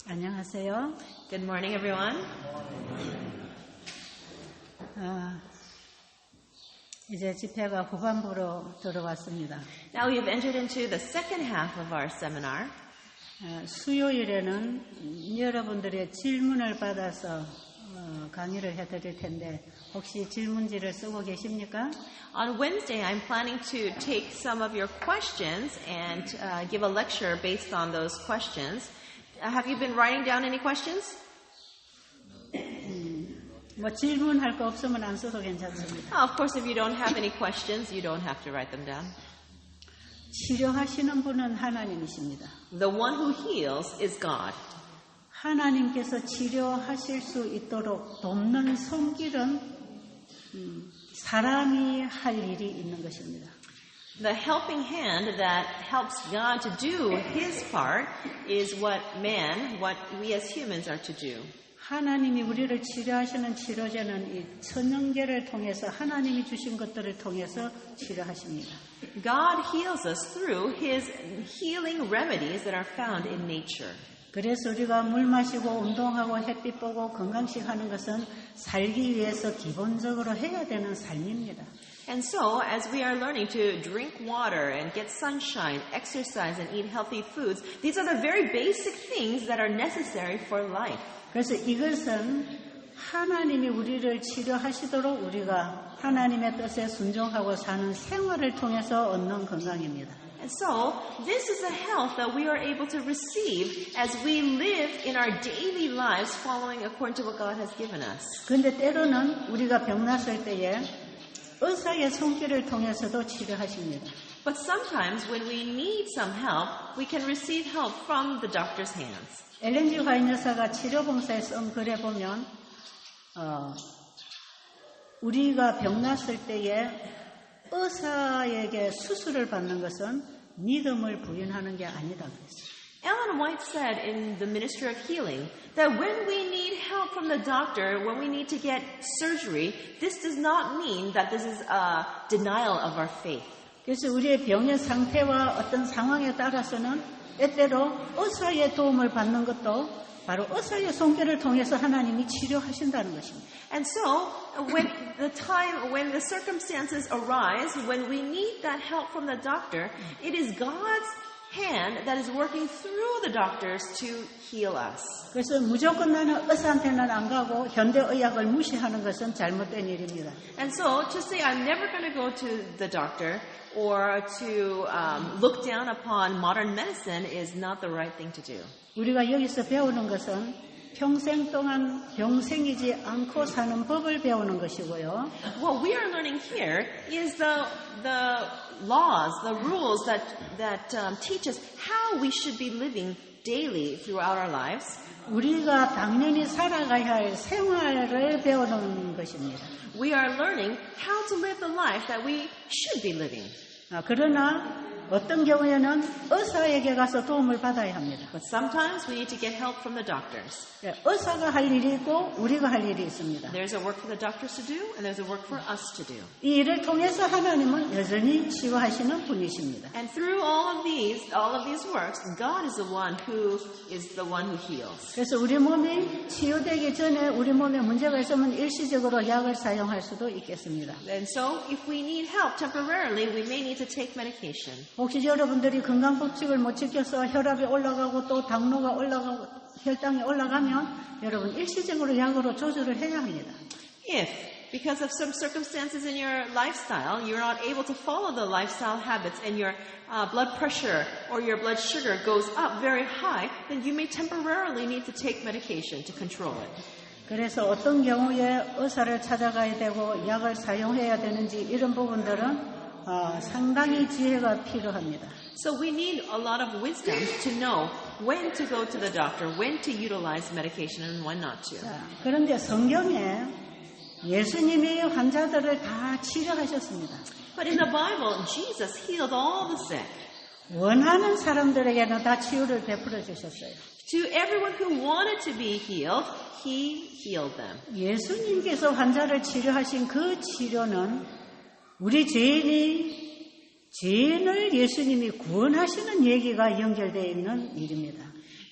안녕하세요. Good morning, everyone. 이제 집회가 후반부로 들어왔습니다. Now we have entered into the second half of our seminar. 수요일에는 여러분들의 질문을 받아서 강의를 해드릴 텐데 혹시 질문지를 쓰고 계십니까? On Wednesday, I'm planning to take some of your questions and give a lecture based on those questions. Have you been writing down any questions? 뭐 질문할 거 없으면 안 써도 괜찮습니다. Of course, if you don't have any questions, you don't have to write them down. 치료하시는 분은 하나님이십니다. The one who heals is God. 하나님께서 치료하실 수 있도록 돕는 손길은 사람이 할 일이 있는 것입니다. The helping hand that helps God to do His part is what we as humans are to do. 하나님이 우리를 치료하시는 치료제는 이 천연계를 통해서 하나님이 주신 것들을 통해서 치료하십니다. God heals us through His healing remedies that are found in nature. 그래서 우리가 물 마시고 운동하고 햇빛 보고 건강식 하는 것은 살기 위해서 기본적으로 해야 되는 삶입니다. And so, as we are learning to drink water and get sunshine, exercise and eat healthy foods, these are the very basic things that are necessary for life. 그래서 이것은 하나님이 우리를 치료하시도록 우리가 하나님의 뜻에 순종하고 사는 생활을 통해서 얻는 건강입니다. And so, this is a health that we are able to receive as we live in our daily lives following according to what God has given us. 그런데 때로는 우리가 병났을 때에 의사의 손길을 통해서도 치료하십니다. But sometimes when we need some help, we can receive help from the doctor's hands. 엘렌 G. 화이트 여사가 치료봉사에 쓴 글에 보면 우리가 병났을 때에 의사에게 수술을 받는 것은 믿음을 부인하는 게 아니다 그랬어요. Ellen White said in the Ministry of Healing that when we need help from the doctor, when we need to get surgery, this does not mean that this is a denial of our faith. 그래서 우리의 병의 상태와 어떤 상황에 따라서는 때때로 의사의 도움을 받는 것도 바로 의사의 손길을 통해서 하나님이 치료하신다는 것입니다. And so, when the circumstances arise, when we need that help from the doctor, it is God's hand that is working through the doctors to heal us. 그래서 무조건 나는 의사한테는 안 가고 현대의학을 무시하는 것은 잘못된 일입니다. And so, to say I'm never going to go to the doctor or to look down upon modern medicine is not the right thing to do. 우리가 여기서 배우는 것은 평생 동안 병생이지 않고 사는 법을 배우는 것이고요. What we are learning here is the laws, the rules that teach us how we should be living daily throughout our lives. 우리가 당연히 살아가야 할 생활을 배우는 것입니다. We are learning how to live the life that we should be living. 그러나 어떤 경우에는 의사에게 가서 도움을 받아야 합니다. But sometimes we need to get help from the doctors. 의사가 할 일이 있고 우리가 할 일이 있습니다. There's a work for the doctors to do, and there's a work for us to do. 이 일을 통해서 하나님은 여전히 치유하시는 분이십니다. And through all of these works, God is the one who heals. 그래서 우리 몸이 치유되기 전에 우리 몸에 문제가 있으면 일시적으로 약을 사용할 수도 있겠습니다. And so, if we need help temporarily, we may need to take medication. 혹시 여러분들이 건강법칙을 못 지켜서 혈압이 올라가고 또 당뇨가 올라가고 혈당이 올라가면 여러분 일시적으로 약으로 조절을 해야 합니다. If, because of some circumstances in your lifestyle, you're not able to follow the lifestyle habits and your blood pressure or your blood sugar goes up very high, then you may temporarily need to take medication to control it. 그래서 어떤 경우에 의사를 찾아가야 되고 약을 사용해야 되는지 이런 부분들은 상당히 지혜가 필요합니다. So we need a lot of wisdom to know when to go to the doctor, when to utilize medication and when not to. 그런데 성경에 예수님이 환자들을 다 치료하셨습니다. But in the Bible, Jesus healed all the sick. 원하는 사람들에게는 다 치유를 베풀어 주셨어요. To everyone who wanted to be healed, He healed them. 예수님께서 환자를 치료하신 그 치료는 우리 죄인을 예수님이 구원하시는 얘기가 연결되어 있는 일입니다.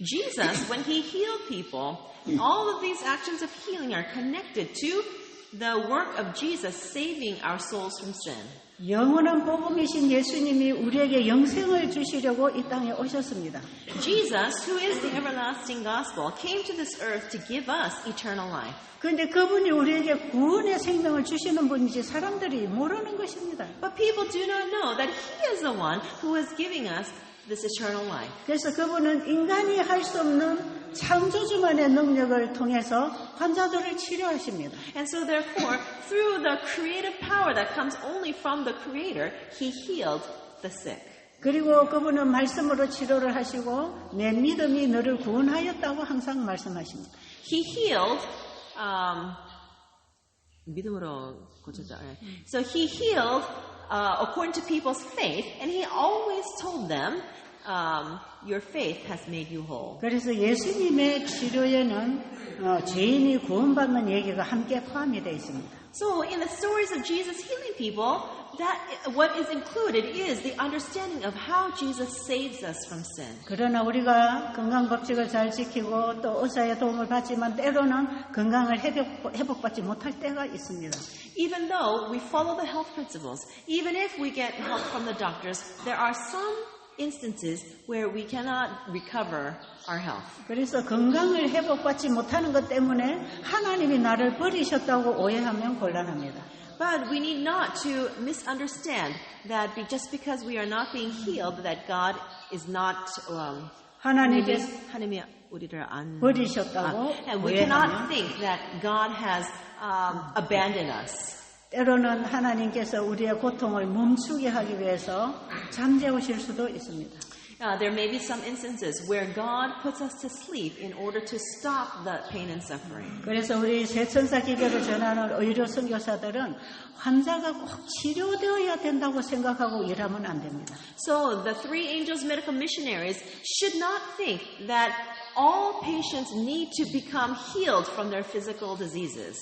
Jesus, when he healed people, all of these actions of healing are connected to the work of Jesus saving our souls from sin. 영원한 복음이신 예수님이 우리에게 영생을 주시려고 이 땅에 오셨습니다. Jesus, who is the everlasting gospel, came to this earth to give us eternal life. 그런데 그분이 우리에게 구원의 생명을 주시는 분인지 사람들이 모르는 것입니다. But people do not know that he is the one who is giving us this eternal life. 그래서 그분은 인간이 할 수 없는 창조주만의 능력을 통해서 환자들을 치료하십니다. And so therefore, through the creative power that comes only from the Creator, he healed the sick. 그리고 그분은 말씀으로 치료를 하시고 내 믿음이 너를 구원하였다고 항상 말씀하십니다. He healed, 믿음으로 고쳤죠. So he healed according to people's faith, and he always told them, your faith has made you whole. 그래서 예수님의 치료에는 죄인이 구원받는 얘기가 함께 포함이 되어 있습니다. So in the stories of Jesus healing people, that what is included is the understanding of how Jesus saves us from sin. 그러나 우리가 건강 법칙을 잘 지키고 또 의사의 도움을 받지만 때로는 건강을 회복받지 못할 때가 있습니다. Even though we follow the health principles, even if we get help from the doctors, there are some instances where we cannot recover our health. 그래서 건강을 회복받지 못하는 것 때문에 하나님이 나를 버리셨다고 오해하면 곤란합니다. But we need not to misunderstand that just because we are not being healed, that God is not 하나님이 우리를 안 버리셨다고 and we cannot think that God has abandoned us. 때로는 하나님께서 우리의 고통을 멈추게 하기 위해서 잠재우실 수도 있습니다. There may be some instances where God puts us to sleep in order to stop the pain and suffering. 그래서 우리 세천사 기교를 전하는 의료 선교사들은 환자가 꼭 치료되어야 된다고 생각하고 일하면 안 됩니다. So the three angels medical missionaries should not think that all patients need to become healed from their physical diseases.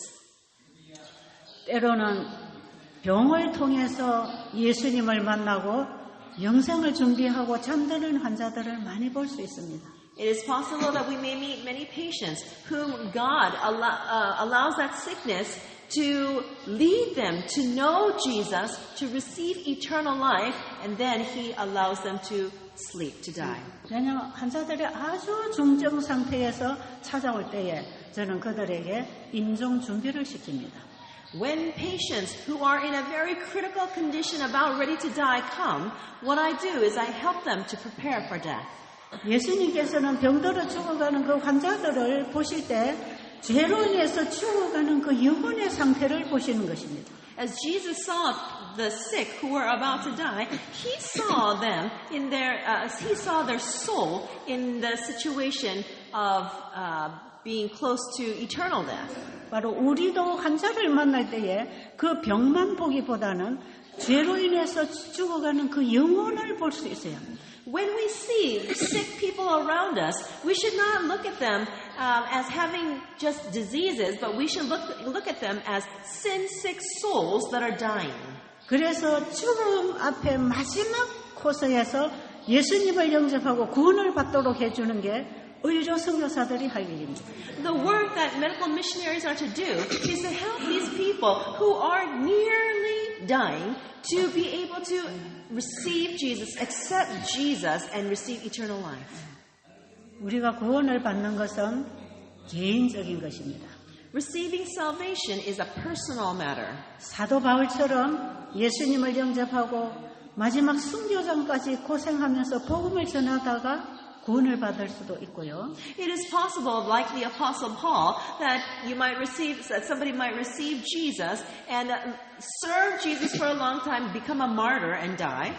때로는 병을 통해서 예수님을 만나고 영생을 준비하고 잠드는 환자들을 많이 볼 수 있습니다. It is possible that we may meet many patients whom God allows that sickness to lead them to know Jesus, to receive eternal life, and then He allows them to sleep, to die. 왜냐하면 환자들이 아주 중증 상태에서 찾아올 때에 저는 그들에게 임종 준비를 시킵니다. When patients who are in a very critical condition about ready to die come, what I do is I help them to prepare for death. 예수님께서는 병들어 죽어가는 그 환자들을 보실 때 죄로 인해서 죽어가는 그 영혼의 상태를 보시는 것입니다. As Jesus saw the sick who were about to die, He saw them in He saw their soul in the situation of being close to eternal death. 바로 우리도 환자를 만날 때에 그 병만 보기보다는 죄로 인해서 죽어가는 그 영혼을 볼 수 있어야 합니다. When we see sick people around us, we should not look at them as having just diseases, but we should look at them as sin-sick souls that are dying. 그래서 죽음 앞에 마지막 코스에서 예수님을 영접하고 구원을 받도록 해주는 게 의료 선교사들이 할 일입니다. The work that medical missionaries are to do is to help these people who are nearly dying to be able to receive Jesus, accept Jesus, and receive eternal life. 우리가 구원을 받는 것은 개인적인 것입니다. Receiving salvation is a personal matter. 사도 바울처럼 예수님을 영접하고 마지막 순교전까지 고생하면서 복음을 전하다가 구원을 받을 수도 있고요. It is possible, like the Apostle Paul, that somebody might receive Jesus and serve Jesus for a long time, become a martyr and die.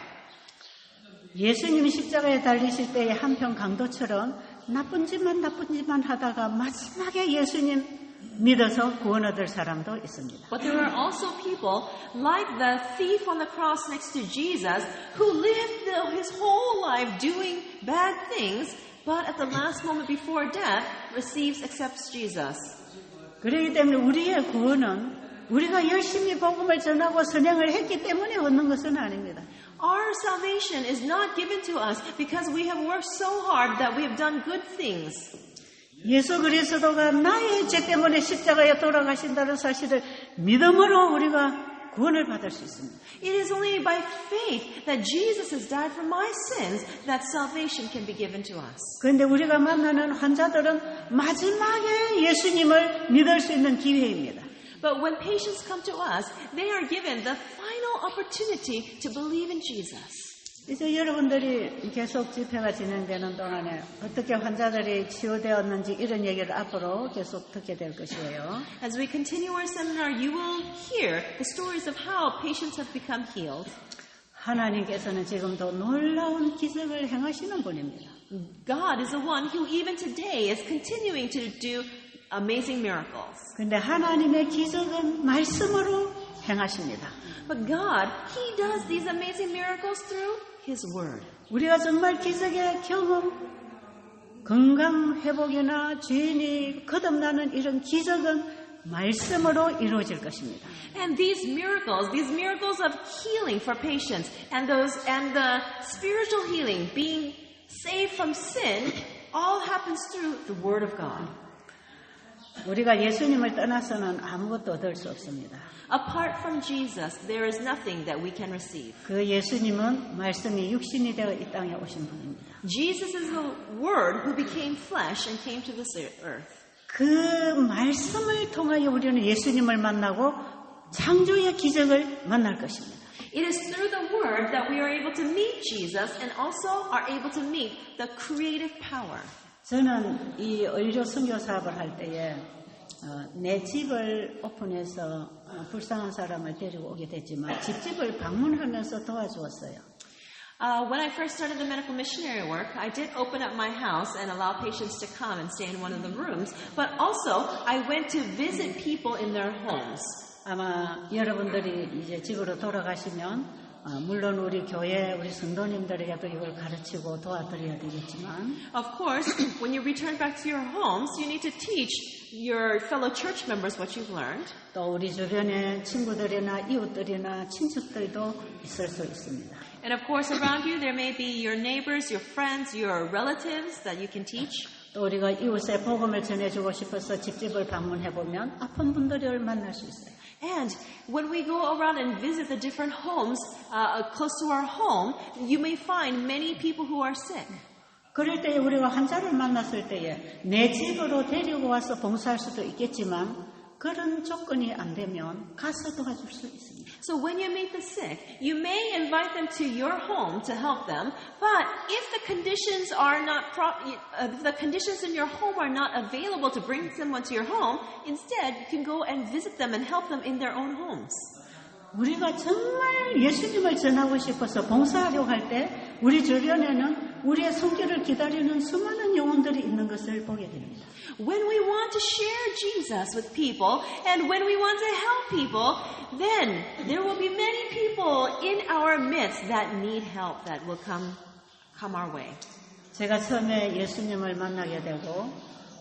예수님이 십자가에 달리실 때의 한편 강도처럼 나쁜 짓만 하다가 마지막에 예수님 믿어서 구원 얻을 사람도 있습니다. But there are also people like the thief on the cross next to Jesus who lived his whole life doing bad things, but at the last moment before death accepts Jesus. 그렇기 때문에 우리의 구원은 우리가 열심히 복음을 전하고 선행을 했기 때문에 얻는 것은 아닙니다. Our salvation is not given to us because we have worked so hard that we have done good things. 예수 그리스도가 나의 죄 때문에 십자가에 돌아가신다는 사실을 믿음으로 우리가 구원을 받을 수 있습니다. It is only by faith that Jesus has died for my sins that salvation can be given to us. 그런데 우리가 만나는 환자들은 마지막에 예수님을 믿을 수 있는 기회입니다. But when patients come to us, they are given the final opportunity to believe in Jesus. 이제 여러분들이 계속 집회가 진행되는 동안에 어떻게 환자들이 치유되었는지 이런 얘기를 앞으로 계속 듣게 될 것이에요. As we continue our seminar, you will hear the stories of how patients have become healed. 하나님께서는 지금도 놀라운 기적을 행하시는 분입니다. God is the one who even today is continuing to do amazing miracles. 그런데 하나님의 기적은 말씀으로 행하십니다. But God, He does these amazing miracles through His Word. 우리가 정말 기적의 경험, 건강 회복이나 죄인이 거듭나는 이런 기적은 말씀으로 이루어질 것입니다. And these miracles of healing for patients, and the spiritual healing, being saved from sin, all happens through the Word of God. 우리가 예수님을 떠나서는 아무것도 얻을 수 없습니다. Apart from Jesus, there is nothing that we can receive. 그 예수님은 말씀이 육신이 되어 이 땅에 오신 분입니다. Jesus is the Word who became flesh and came to this earth. 그 말씀을 통하여 우리는 예수님을 만나고 창조의 기적을 만날 것입니다. It is through the Word that we are able to meet Jesus and also are able to meet the creative power. 저는 이 의료 선교 사업을 할 때에 내 집을 오픈해서 불쌍한 사람을 데리고 오게 됐지만 집집을 방문하면서 도와주었어요. When I first started the medical missionary work, I did open up my house and allow patients to come and stay in one of the rooms, but also I went to visit people in their homes. 아마 여러분들이 이제 집으로 돌아가시면 물론 우리 교회 우리 성도님들에게도 이걸 가르치고 도와드려야 되겠지만 Of course, when you return back to your homes, you need to teach your fellow church members what you've learned. 또 우리 주변에 친구들이나 이웃들이나 친척들도 있을 수 있습니다. And of course, around you, there may be your neighbors, your friends, your relatives that you can teach. 또 우리가 이웃에 복음을 전해주고 싶어서 집집을 방문해보면 아픈 분들을 만날 수 있어요. And when we go around and visit the different homes close to our home, you may find many people who are sick. 그럴 때에 우리가 환자를 만났을 때에 내 집으로 데리고 와서 봉사할 수도 있겠지만 그런 조건이 안 되면 가서 도와줄 수 있습니다. So when you meet the sick, you may invite them to your home to help them, but if the conditions are not the conditions in your home are not available to bring someone to your home, instead you can go and visit them and help them in their own homes. 우리가 정말 예수님을 전하고 싶어서 봉사하려고 할 때 우리 주변에는 우리의 손길을 기다리는 수많은 영혼들이 있는 것을 보게 됩니다. When we want to share Jesus with people and when we want to help people, then there will be many people in our midst that need help that will come our way. 제가 처음에 예수님을 만나게 되고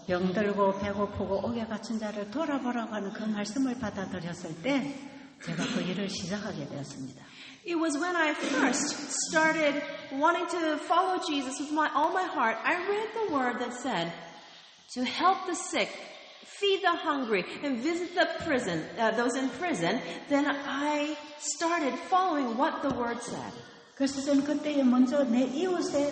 병들고 배고프고 옥에 갇힌 자를 돌아보라고 하는 그 말씀을 받아들였을 때 제가 그 일을 시작하게 되었습니다. It was when I first started wanting to follow Jesus with all my heart, I read the word that said, to help the sick, feed the hungry, and visit the prison, those in prison, then I started following what the word said. 그래서 저는 그때에 먼저 내 이웃에,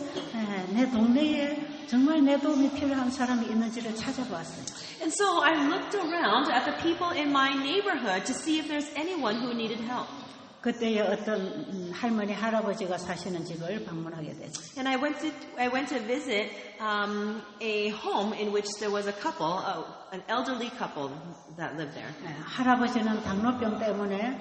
내 동네에 정말 내 도움이 필요한 사람이 있는지를 찾아보았어요. And so I looked around at the people in my neighborhood to see if there's anyone who needed help. 그때에 어떤 할머니, 할아버지가 사시는 집을 방문하게 됐어요. And I went to visit a home in which there was a couple, an elderly couple that lived there. 할아버지는 당뇨병 때문에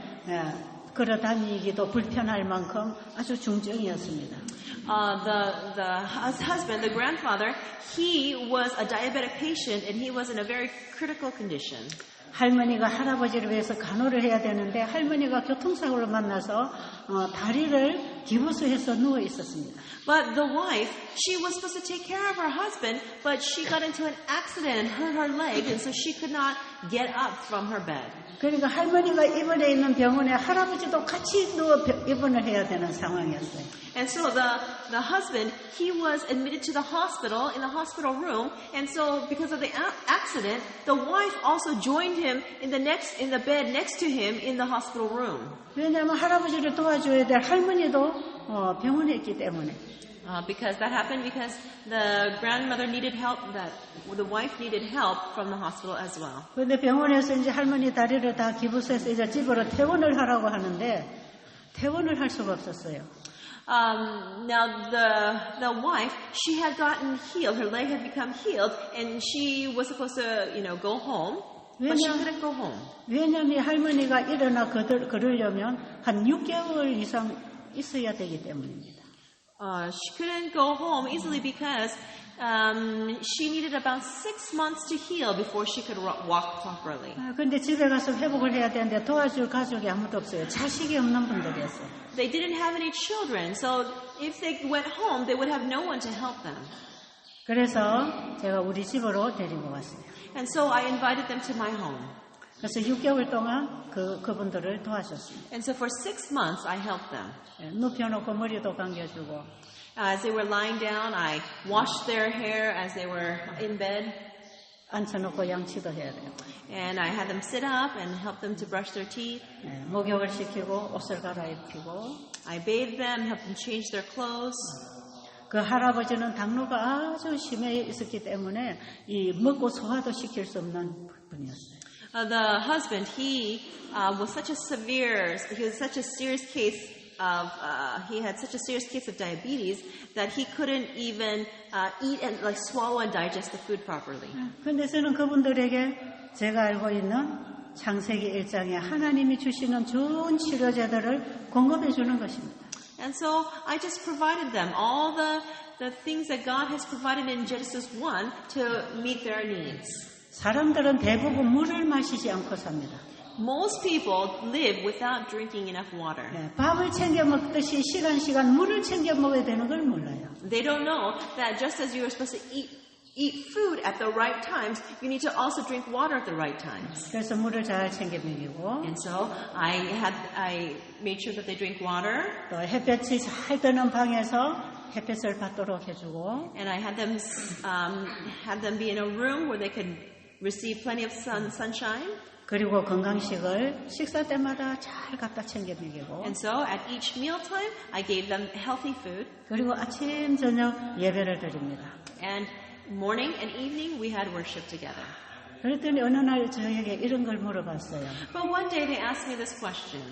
걸어 다니기도 불편할 만큼 아주 중증이었습니다. The husband, the grandfather, he was a diabetic patient and he was in a very critical condition. 할머니가 할아버지를 위해서 간호를 해야 되는데 할머니가 교통사고를 만나서 다리를 기부스해서 누워 있었습니다. But the wife, she was supposed to take care of her husband, but she got into an accident and hurt her leg, and so she could not get up from her bed. 그러니까 할머니가 입원해 있는 병원에 할아버지도 같이 누워 입원을 해야 되는 상황이었어요. And so the husband, he was admitted to the hospital, in the hospital room, and so because of the accident, the wife also joined him in the bed next to him in the hospital room. 왜냐하면 할아버지를 도와줘야 될 할머니도 병원에 있기 때문에. Because that happened because the grandmother needed help, the wife needed help from the hospital as well. 그런데 병원에서 이제 할머니 다리를 다 기부스해서 이제 집으로 퇴원을 하라고 하는데 퇴원을 할 수가 없었어요. Now the wife, she had gotten healed. Her leg had become healed, and she was supposed to, go home, but she couldn't go home. 왜냐하면 할머니가 일어나 걸으려면 한 6개월 이상 있어야 되기 때문입니다. She couldn't go home easily because she needed about 6 months to heal before she could walk properly. 그런데 집에 가서 회복을 해야 되는데 도와줄 가족이 아무도 없어요. 자식이 없는 분들이었어요. They didn't have any children, so if they went home, they would have no one to help them. 그래서 제가 우리 집으로 데리고 왔어요. And so I invited them to my home. 그래서 6개월 동안 그분들을 도와줬습니다. And so for 6 months, I helped them. 눕혀놓고 머리도 감겨주고. As they were lying down, I washed their hair as they were in bed. 앉혀놓고 양치도 해야 돼요. And I had them sit up and help them to brush their teeth. 목욕을 시키고 옷을 갈아입히고. I bathed them, helped them change their clothes. 그 할아버지는 당뇨가 아주 심해 있었기 때문에 이 먹고 소화도 시킬 수 없는 분이었어요. The husband, he was such a serious case of, he had such a serious case of diabetes that he couldn't even eat and swallow and digest the food properly. 그런데 저는 그분들에게 제가 알고 있는 창세기 1장에 하나님이 주시는 좋은 치료제들을 공급해 주는 것입니다. And so I just provided them all the things that God has provided in Genesis 1 to meet their needs. 사람들은 대부분 물을 마시지 않고 삽니다. Most people live without drinking enough water. 밥을 챙겨 먹듯이 시간 물을 챙겨 먹어야 되는 걸 몰라요. They don't know that just as you are supposed to eat food at the right times, you need to also drink water at the right times. 그래서 물을 잘 챙겨 먹이고. And so I made sure that they drink water. 또 햇볕이 잘 드는 방에서 햇볕을 받도록 해주고. And I had them be in a room where they could receive plenty of sunshine. 그리고 건강식을 식사 때마다 잘 갖다 챙겨 먹이고. And so at each mealtime, I gave them healthy food. 그리고 아침 저녁 예배를 드립니다. And morning and evening, we had worship together. 그랬더니 어느 날 저에게 이런 걸 물어봤어요. But one day they asked me this question.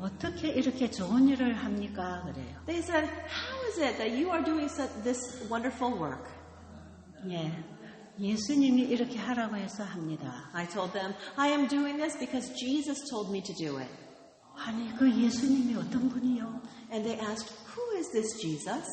어떻게 이렇게 좋은 일을 합니까? 그래요. They said, how is it that you are doing this wonderful work? 예, 예수님이 이렇게 하라고 해서 합니다. I told them, I am doing this because Jesus told me to do it. 아니, 그 예수님이 어떤 분이요? And they asked, who is this Jesus?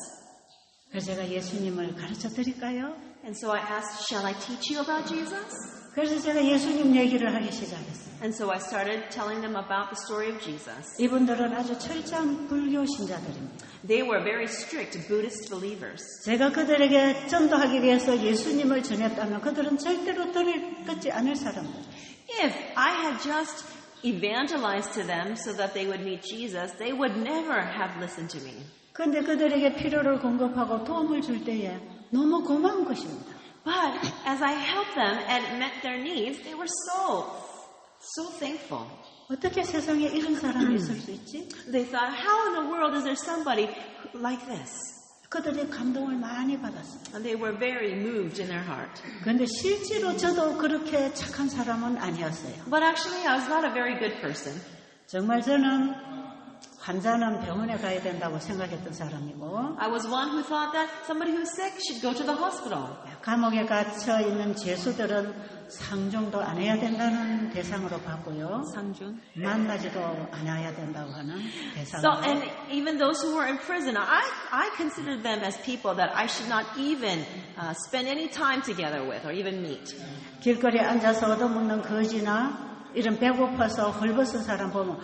그래서 제가 예수님을 가르쳐 드릴까요? And so I asked, shall I teach you about Jesus? 그래서 제가 예수님 얘기를 하기 시작했어요. And so I started telling them about the story of Jesus. 이분들은 아주 철저한 불교 신자들입니다. They were very strict Buddhist believers. 제가 그들에게 전도하기 위해서 예수님을 전했다면 그들은 절대로 듣지 않을 사람들. If I had just evangelized to them so that they would meet Jesus, they would never have listened to me. 그런데 그들에게 필요를 공급하고 도움을 줄 때에 너무 고마운 것입니다. But as I helped them and met their needs, they were so thankful. 어떻게 세상에 이런 사람이 있을 수 있지? They thought, how in the world is there somebody like this? 그들이 감동을 많이 받았어요. And they were very moved in their heart. 그런데 실제로 저도 그렇게 착한 사람은 아니었어요. But actually, I was not a very good person. 정말 저는 환자는 병원에 가야 된다고 생각했던 사람이고 I was one who thought that somebody who's sick should go to the hospital. 감옥에 갇혀 있는 죄수들은 상종도 안 해야 된다는 대상으로 봤고요. Sangjun. 만나지도 않아야 된다고 하는 So, 대상으로. and even those who were in prison, I considered them as people that I should not even spend any time together with or even meet. 길거리에 앉아서 얻어먹는 거지나 이런 배고파서 헐벗은 사람 보면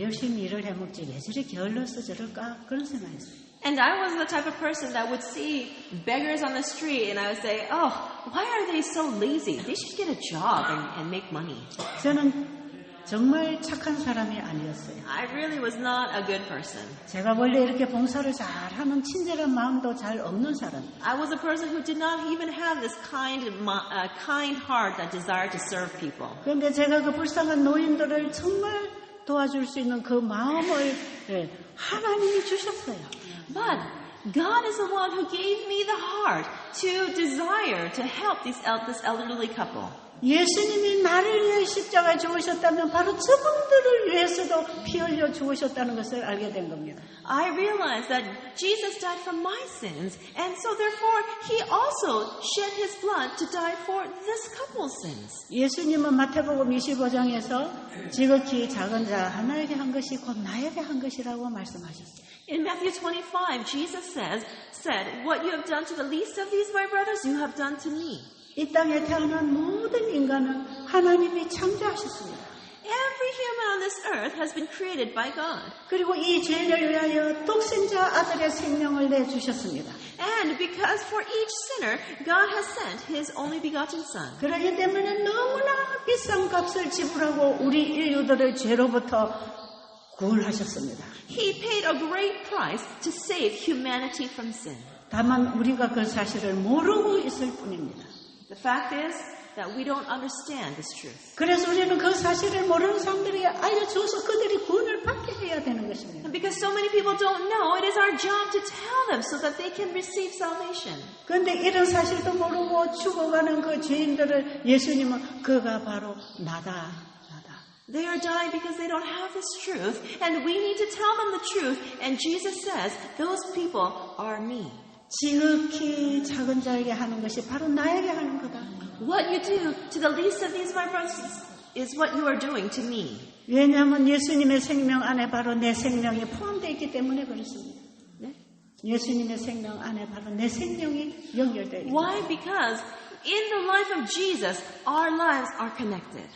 열심히 일을 해먹지 왜 저리 게을러서 저럴까 그런 생각했어요. And I was the type of person that would see beggars on the street and I would say, oh, why are they so lazy? They should get a job and make money. 저는 정말 착한 사람이 아니었어요. I really was not a good person. 제가 원래 이렇게 봉사를 잘하는 친절한 마음도 잘 없는 사람. I was a person who did not even have this kind heart that desired to serve people. 그런데 제가 그 불쌍한 노인들을 정말 도와줄 수 있는 그 마음을 하나님이 주셨어요. But God is the one who gave me the heart to desire to help this elderly couple. 예수님이 나를 위해 십자가에 죽으셨다면 바로 저분들을 위해서도 피 흘려 죽으셨다는 것을 알게 된 겁니다. I realized that Jesus died for my sins, and so therefore He also shed His blood to die for this couple's sins. 예수님은 마태복음 25장에서 지극히 작은 자 하나에게 한 것이 곧 나에게 한 것이라고 말씀하셨어요. In Matthew 25, Jesus said, what you have done to the least of these, my brothers, you have done to me. 이 땅에 태어난 모든 인간은 하나님이 창조하셨습니다. Every human on this earth has been created by God. 그리고 이 죄인을 위하여 독생자 아들의 생명을 내주셨습니다. And because for each sinner, God has sent His only begotten Son. 그렇기 때문에 너무나 비싼 값을 지불하고 우리 인류들을 죄로부터 구원하셨습니다. He paid a great price to save humanity from sin. 다만 우리가 그 사실을 모르고 있을 뿐입니다. The fact is that we don't understand this truth. 그래서 우리는 그 사실을 모르는 사람들에게 알려줘서 그들이 구원을 받게 해야 되는 것입니다. And because so many people don't know, it is our job to tell them so that they can receive salvation. 그런데 이런 사실도 모르고 죽어가는 그 죄인들을 예수님은 그가 바로 나다. They are dying because they don't have this truth, and we need to tell them the truth. And Jesus says, those people are me. 지극히 작은 자에게 하는 것이 바로 나에게 하는 거다. What you do to the least of these, my brothers, is what you are doing to me. 왜냐하면 예수님의 생명 안에 바로 내 생명이 포함되어 있기 때문에 그렇습니다. 네? 예수님의 생명 안에 바로 내 생명이 연결되어 있다. Why? Because in the life of Jesus, our lives are connected.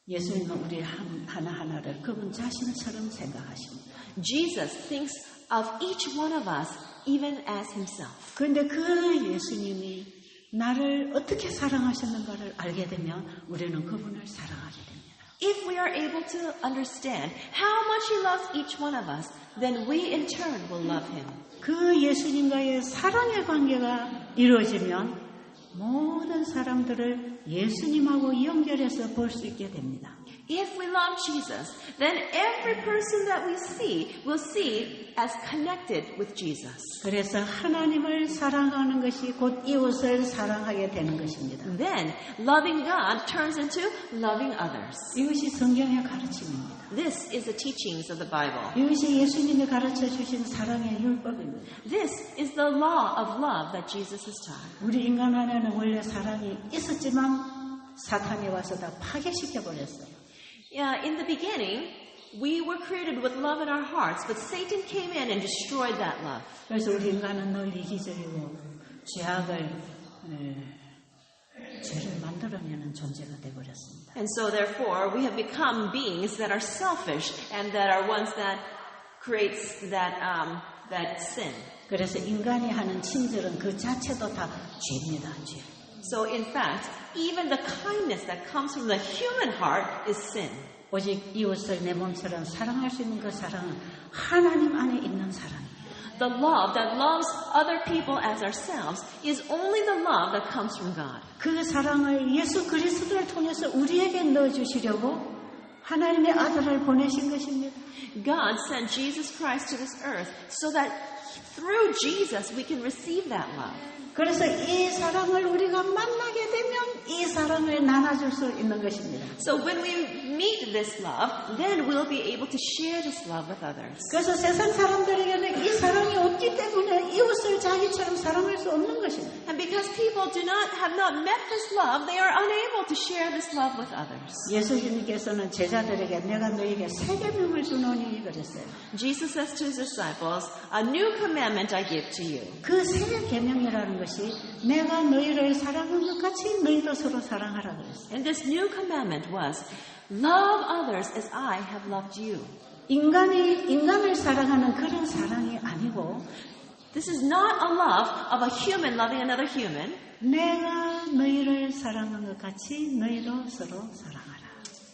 예수님은 우리 하나하나를 그분 자신처럼 생각하십니다. Jesus thinks of each one of us even as Himself. 그런데 그 예수님이 나를 어떻게 사랑하셨는가를 알게 되면 우리는 그분을 사랑하게 됩니다. If we are able to understand how much He loves each one of us, then we in turn will love Him. 그 예수님과의 사랑의 관계가 이루어지면 모든 사람들을 예수님하고 연결해서 볼 수 있게 됩니다. If we love Jesus, then every person that we see will see as connected with Jesus. 그래서 하나님을 사랑하는 것이 곧 이웃을 사랑하게 되는 것입니다. Then loving God turns into loving others. 이것이 성경의 가르침입니다. This is the teachings of the Bible. 이것이 예수님이 가르쳐 주신 사랑의 율법입니다. This is the law of love that Jesus has taught. 우리 인간 안에는 원래 사랑이 있었지만 사탄이 와서 다 파괴시켜 버렸어요. In the beginning, we were created with love in our hearts, but Satan came in and destroyed that love. 그래서 우리 인간은 늘 이기적이고 죄악을 죄를 만들어내는 존재가 되어버렸습니다. And so therefore, we have become beings that are selfish and that are ones that creates that sin. 그래서 인간이 하는 친절은 그 자체도 다 죄입니다. 죄. So in fact, even the kindness that comes from the human heart is sin. 오직 이웃을 내 몸처럼 사랑할 수 있는 그 사랑은 하나님 안에 있는 사랑입니다. The love that loves other people as ourselves is only the love that comes from God. 그 사랑을 예수 그리스도를 통해서 우리에게 넣어주시려고 하나님의 아들을 보내신 것입니다. God sent Jesus Christ to this earth so that through Jesus we can receive that love. 그래서 이 사랑을 우리가 만나게 되면 이 사랑 사랑을 나눠줄 수 있는 것입니다. So when we meet this love, then we'll be able to share this love with others. 그래서 세상 사람들에게는 이 사랑이 없기 때문에 이웃을 자기처럼 사랑할 수 없는 것입니다. And because people have not met this love, they are unable to share this love with others. 예수님께서는 제자들에게 내가 너에게 새 계명을 주노니 그랬어요. Jesus says to his disciples, a new commandment I give to you. 그 새 계명이라는 것이 내가 너희를 사랑한 것 같이 너희도 서로 사랑하라 그랬어요. And this new commandment was, love others as I have loved you. 인간을 사랑하는 그런 사랑이 아니고 This is not a love of a human loving another human. 내가 너희를 사랑한 것 같이 너희도 서로 사랑하라.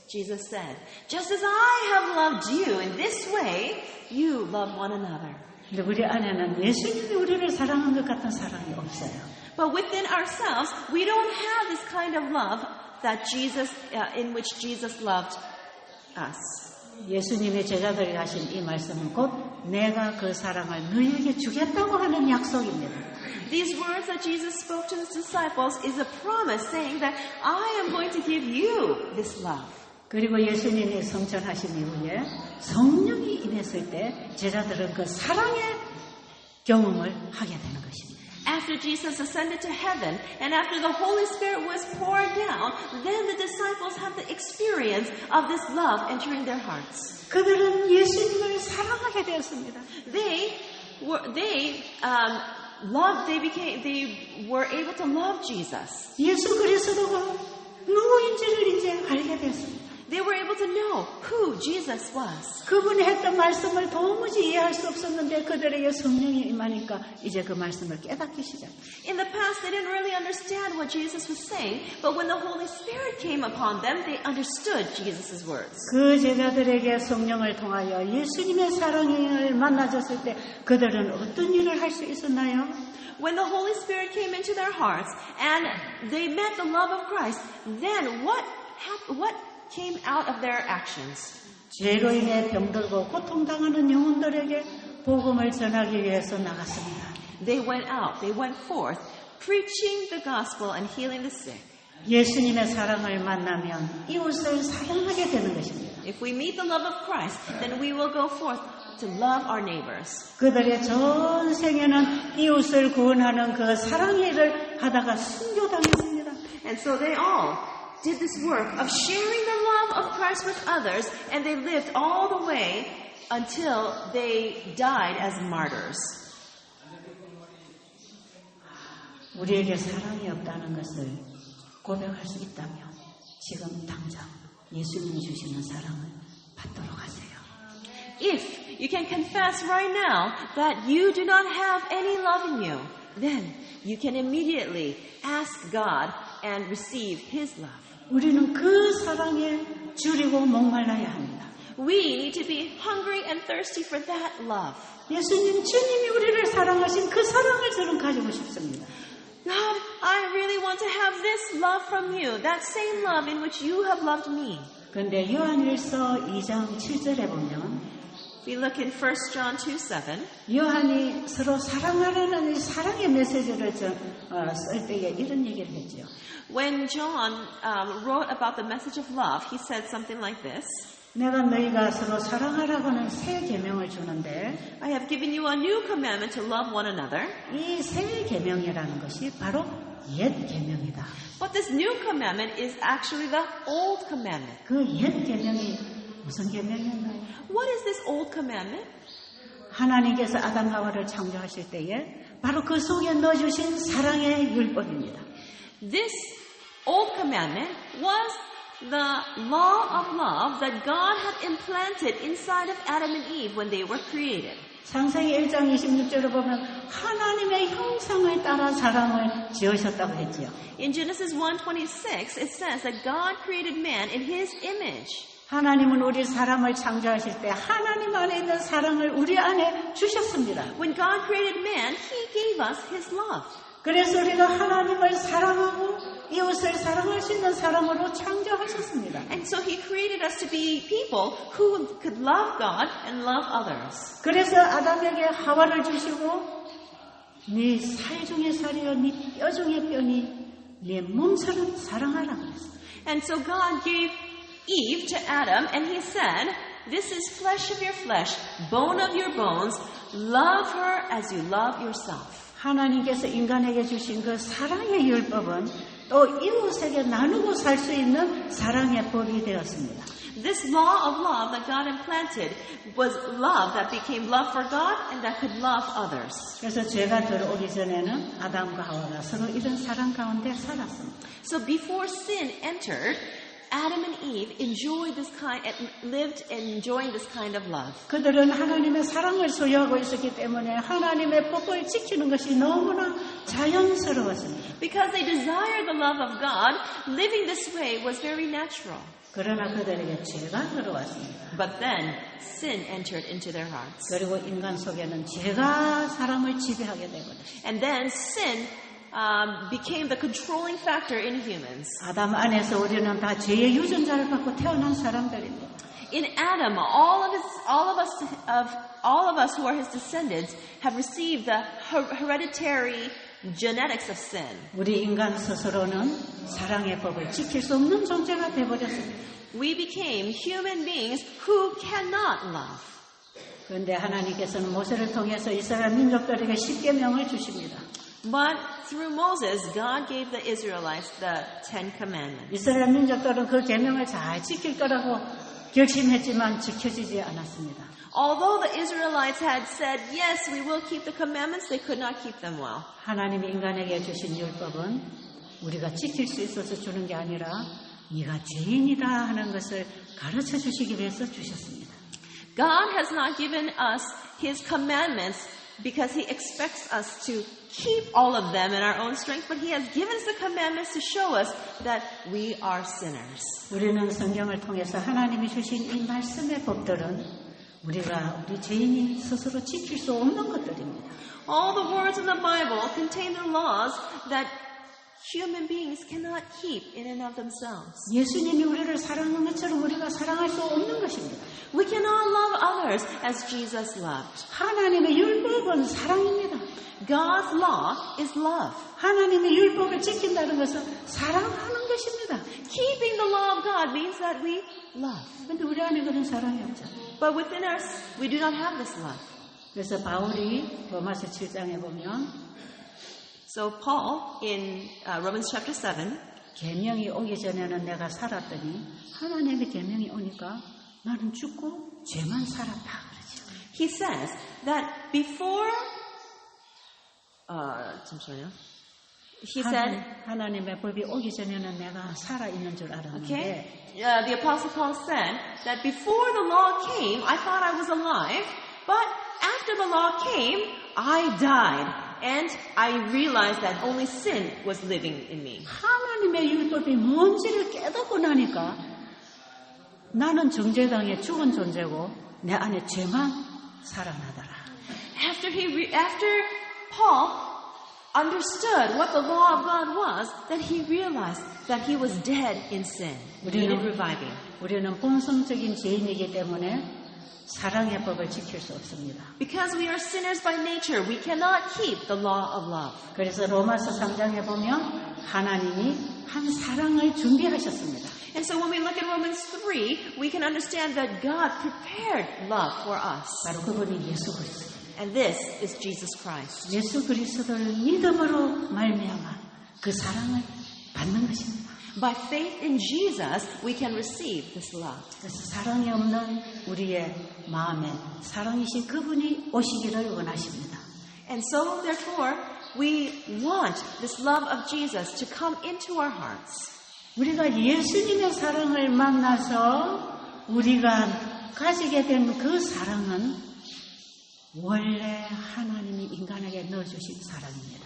Jesus said, just as I have loved you in this way, you love one another. 근데 우리 안에는 예수님이 우리를 사랑한 것 같은 사랑이 없어요. But within ourselves, we don't have this kind of love that in which Jesus loved us. 예수님의 제자들에게 하신 이 말씀은 곧 내가 그 사랑을 너희에게 주겠다고 하는 약속입니다. These words that Jesus spoke to his disciples is a promise saying that I am going to give you this love. 그리고 예수님이 성천하신 이후에 성령이 임했을 때 제자들은 그 사랑의 경험을 하게 되는 것입니다. After Jesus ascended to heaven and after the Holy Spirit was poured down, then the disciples have the experience of this love entering their hearts. 그들은 예수님을 사랑하게 되었습니다. They were able to love Jesus. 예수 그리스도가 누구인지를 이제 알게 되었습니다. They were able to know who Jesus was. 그분이 했던 말씀을 도무지 이해할 수 없었는데 그들에게 성령이 임하니까 이제 그 말씀을 깨닫기 시작했어요. In the past, they didn't really understand what Jesus was saying, but when the Holy Spirit came upon them, they understood Jesus' words. 그 제자들에게 성령을 통하여 예수님의 사랑을 만나줬을 때 그들은 어떤 일을 할 수 있었나요? When the Holy Spirit came into their hearts and they met the love of Christ, then what came out of their actions? 죄로 인해 병들고 고통당하는 영혼들에게 복음을 전하기 위해서 나갔습니다. They went forth, preaching the gospel and healing the sick. 예수님의 사랑을 만나면 이웃을 사랑하게 되는 것입니다. If we meet the love of Christ, then we will go forth to love our neighbors. 그들의 전 생애는 이웃을 구원하는 그 사랑의 일을 하다가 순교당했습니다. And so they all did this work of sharing the love of Christ with others, and they lived all the way until they died as martyrs. 우리에게 사랑이 없다는 것을 고백할 수 있다면 지금 당장 예수님이 주시는 사랑을 받도록 하세요. If you can confess right now that you do not have any love in you, then you can immediately ask God and receive His love. 우리는 그 사랑에 줄이고 목말라야 합니다. We need to be hungry and thirsty for that love. 주님이 우리를 사랑하신 그 사랑을 저는 가지고 싶습니다. God, I really want to have this love from you, that same love in which you have loved me. 그런데 요한일서 2장 7절에 보면 We look in 1 John 2:7. 요한이 서로 사랑하라는 이 사랑의 메시지를 쓸 때에 이런 얘기를 했죠. When John wrote about the message of love, he said something like this. 내가 너희가 서로 사랑하라고 하는 새 계명을 주는데 I have given you a new commandment to love one another. 이 새 계명이라는 것이 바로 옛 계명이다. But this new commandment is actually the old commandment. 그 옛 계명이 무슨 계명이었나요? What is this old commandment? 하나님께서 아담 하와를 창조하실 때에 바로 그 속에 넣어주신 사랑의 율법입니다. This old commandment was the law of love that God had implanted inside of Adam and Eve when they were created. 창세기 1장 26절을 보면 하나님의 형상을 따라 사람을 지으셨다고 했지요. In Genesis 1:26, it says that God created man in His image. 하나님은 우리 사람을 창조하실 때 하나님 안에 있는 사랑을 우리 안에 주셨습니다. When God created man, He gave us His love. 그래서 우리가 하나님을 사랑하고 이웃을 사랑할 수 있는 사람으로 창조하셨습니다. And so He created us to be people who could love God and love others. 그래서 아담에게 하와를 주시고 네 살 중에 살이요 네 뼈 중에 뼈니 네 몸처럼 사랑하라 그랬어요. And so God gave Eve to Adam, and he said, this is flesh of your flesh, bone of your bones. Love her as you love yourself. 하나님께서 인간에게 주신 그 사랑의 율법은 또 이웃에게 나누고 살 수 있는 사랑의 법이 되었습니다. This law of love that God implanted was love that became love for God and that could love others. 그래서 죄가 들어오기 전에는 아담과 하와가 서로 이런 사랑 가운데 살았습니다. So before sin entered, Adam and Eve lived enjoying this kind of love. 그들은 하나님의 사랑을 소유하고 있었기 때문에 하나님의 법을 지키는 것이 너무나 자연스러웠습니다. Because they desired the love of God, living this way was very natural. 그러나 그들에게 죄가 들어왔습니다. But then sin entered into their hearts. 그리고 인간 속에는 죄가 사람을 지배하게 되거든요. And then sin became the controlling factor in humans. 아담 안에서 우리는 다 죄의 유전자를 갖고 태어난 사람들입니다. In Adam, all of us who are his descendants have received the hereditary genetics of sin. 우리 인간 스스로는 사랑의 법을 지킬 수 없는 존재가 되어버렸습니다. We became human beings who cannot love. 그런데 하나님께서는 모세를 통해서 이스라엘 민족들에게 십계명을 주십니다. But through Moses, God gave the Israelites the Ten Commandments. 이스라엘 민족들은 그 계명을 잘 지킬 거라고 결심했지만 지켜지지 않았습니다. Although the Israelites had said, yes, we will keep the commandments, they could not keep them well. 하나님이 인간에게 주신 율법은 우리가 지킬 수 있어서 주는 게 아니라 네가 죄인이다 하는 것을 가르쳐 주시기 위해서 주셨습니다. God has not given us His commandments because He expects us to keep all of them in our own strength, but He has given us the commandments to show us that we are sinners. 우리는 성경을 통해서 하나님이 주신 이 말씀의 법들은 우리가 우리 죄인이 스스로 지킬 수 없는 것들입니다. All the words in the Bible contain the laws that human beings cannot keep in and of themselves. 예수님이 우리를 사랑하는 것처럼 우리가 사랑할 수 없는 것입니다. We cannot love others as Jesus loved. 하나님의 율법은 사랑입니다. God's law is love. 하나님의 율법을 지킨다는 것은 사랑하는 것입니다. Keeping the law of God means that we love. 그런데 우리 안에 그런 사랑이 없잖아요. But within us, we do not have this love. 그래서 바울이 로마서 7장에 보면 So Paul in Romans chapter 7, 계명이 오기 전에는 내가 살았더니 하나님의 계명이 오니까 나는 죽고 죄만 살았다 그러죠. he says that before 잠시만요. He said, 하나님의 법이 오기 전에는 내가 살아 있는 줄 알았는데 okay, the Apostle Paul said that before the law came, I thought I was alive, but after the law came, I died, and I realized that only sin was living in me. 하나님의 율법이 뭔지를 깨닫고 나니까 나는 정죄당해 죽은 존재고 내 안에 죄만 살아나더라. After Paul understood what the law of God was, that he realized that he was dead in sin, needed reviving. 우리는 본성적인 죄인이기 때문에 사랑의 법을 지킬 수 없습니다. Because we are sinners by nature, we cannot keep the law of love. 그래서 로마서 3장에 보면 하나님이 한 사랑을 준비하셨습니다. And so when we look at Romans 3, we can understand that God prepared love for us. 바로 그분이 예수 그리스도. And this is Jesus Christ. 예수 그리스도를 믿음으로 말미암아 그 사랑을 받는 것입니다. By faith in Jesus, we can receive this love. 그래서 사랑이 없는 우리의 마음에 사랑이신 그분이 오시기를 원하십니다. And so, therefore, we want this love of Jesus to come into our hearts. 우리가 예수님의 사랑을 만나서 우리가 가지게 된 그 사랑은 원래 하나님이 인간에게 넣어주신 사랑입니다.